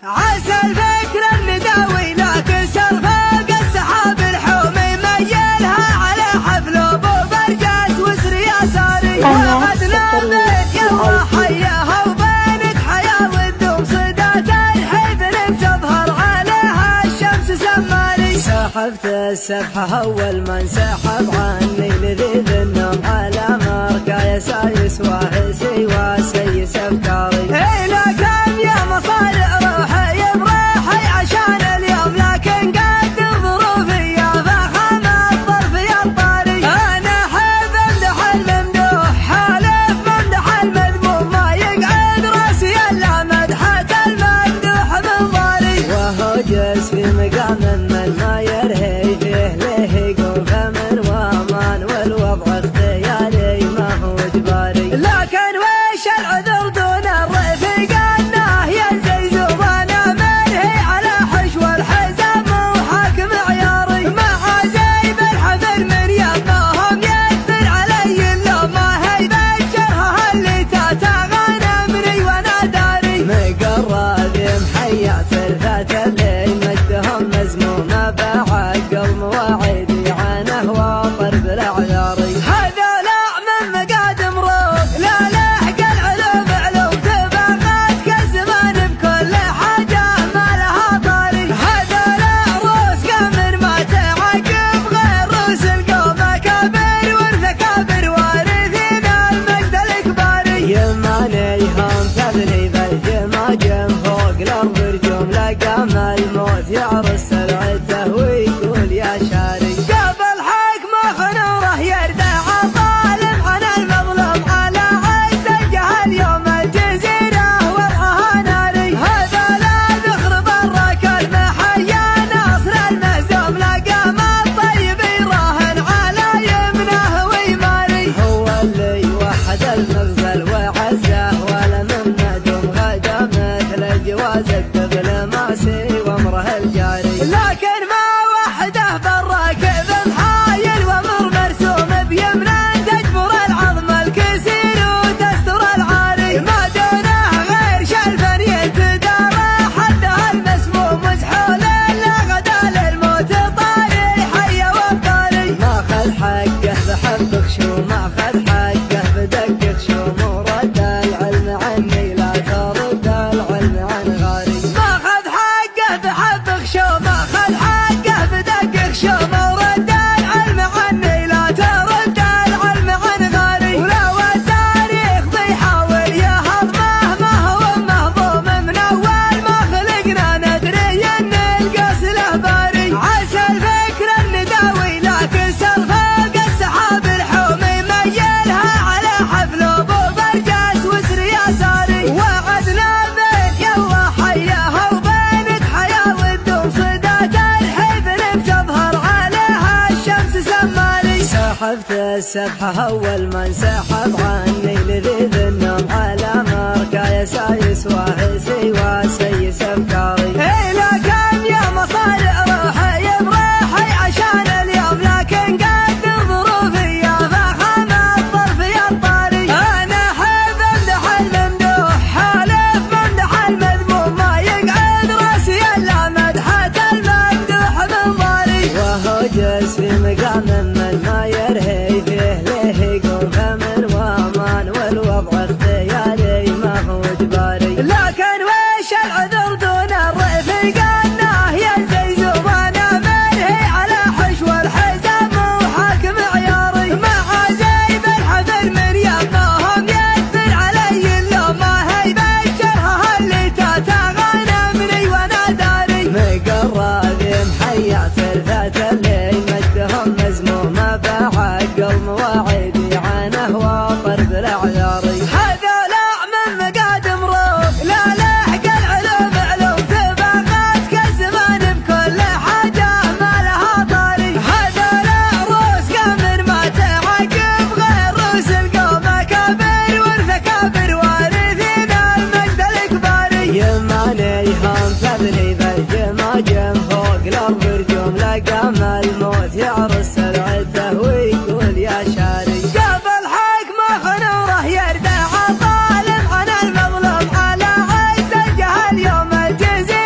عسى الفكر النداوي لكن سرفاق السحاب الحومي ميلها على حفل ابو برجاس وسر يساري وعدنا بيت يلا حياها وبينك حياه والدوم صدات الحفل بتظهر عليها الشمس سماري. سحبت السبحه اول ما انسحب عني لذيذ النوم على مركا يسايس واهسي وسيس افكاري. الى كم يا مصارع روحي براحي عشان اليوم لكن قدر ظروفي يا فخم الظرف يا الطاري. انا احب امدح الممدوح حالف ممدح المذموم ما يقعد راسي الا مدحه الممدوح من ضاري. وهو جلس في مقام من ما يرهي فيه له يقوم فمن وامان والوضع اختياري ما هو اجباري. لكن وش العذر دون الرفيق انه ينزل زوبانا منهي على حشو الحزام وحاكم عياري. مع زي بالحفل من يمهم يكثر علي اللوم ما هي بشرها اللي تتغنمني وانا داري. مقرب محيا ثلثات الليل مجدهم مزمومه بعقل مواعيدي عنه واطر بالاعذاري. هذا لا من مقادم روح لا لحق العلوم علوم تبغات كالزمان بكل حاجه ما لها طاري. هذا لا روس قمر ما تعقب غير روس القوم اكابر والثكابر وارثين المجد الاكباري. يماني هم تبني بالجماجم فوق الارض رجوم لقام الموت يعرس سرعته ويقول يا شاري. قبل حكمه خنوره يردع ظالم عن المظلوم على عزه اليوم الجزيره وضعها ناري. هذا لا ذخر برك المحيا ناصر المهزوم لقام الطيب يراهن على يمنه ويماري. هو اللي وحد المغزل وعزه ولا من ندم غدا مثل جواز الدبل ماسي وامره الجاري. لكن ما وحده بالراكب الحايل وامر مرسوم بيمنه تجبر العظم الكسير وتستر العاري. ما دونه غير شلفا يتدارى حدها المسموم مسحول الا غدا للموت طاري حي والطاري. ماخذ حقه بحبك شو ماخذ حقه بدقك شو ورد العلم عني لا ترد العلم عن غاري. ماخذ حقه بحبك شو ماخذ حقه بدقك شو ورد العلم عني لا ترد العلم عن غاري. ولو التاريخ بيحاول يهضمه ما هو مهضوم من اول ما خلقنا ندري ان القاس له باري. عسى الفكر النداوي لكن سرفاق السحاب الحومي ميلها على حفل ابو برجاس وسر يساري. وعدنا بيت يلا حياها وبينك حياه والدوم صدات الحفل بتظهر عليها الشمس سماري. سحبت السبحه اول ما انسحب عني لذيذ النوم على مركا يسايس واهسي وسيس افكاري. الى كم يا مصارع روحي براحي عشان اليوم لكن قدر ظروفي يا فخم الظرف يا الطاري. انا احب امدح الممدوح حالف ممدح المذموم ما يقعد راسي الا مدحه الممدوح من ضاري. وهو جلس في مقام من ما يرهي فيه له يقوم فمن وامان والوضع اختياري ما هو اجباري. لكن وش العذر دون الرفيق انه ينزل زوبانا منهي على حشو الحزام وحاكم عياري. مع زي بالحفل من يمهم يكثر علي اللوم ما هي بشرها اللي تتغنمني وانا داري. مقرب محيا ثلثات الليل مجدهم مزمومه بعقل مواعيدي عنه واطر بالاعذاري. هذا لا من مقادم روح لا لحق العلوم علوم تبغات كالزمان بكل حاجه ما لها طاري. هذا لا روس قمر ما تعقب غير روس القوم اكابر والثكابر وارثين المجد الاكباري. يماني هم تبني بالجماجم فوق الارض رجوم لقام الموت يعرس سرعته ويقول يا شاري. قبل حكمه خنوره يردع ظالم عن المظلوم على عزه اليوم الجزيره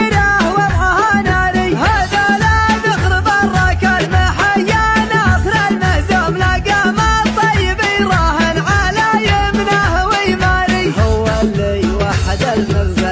المغزى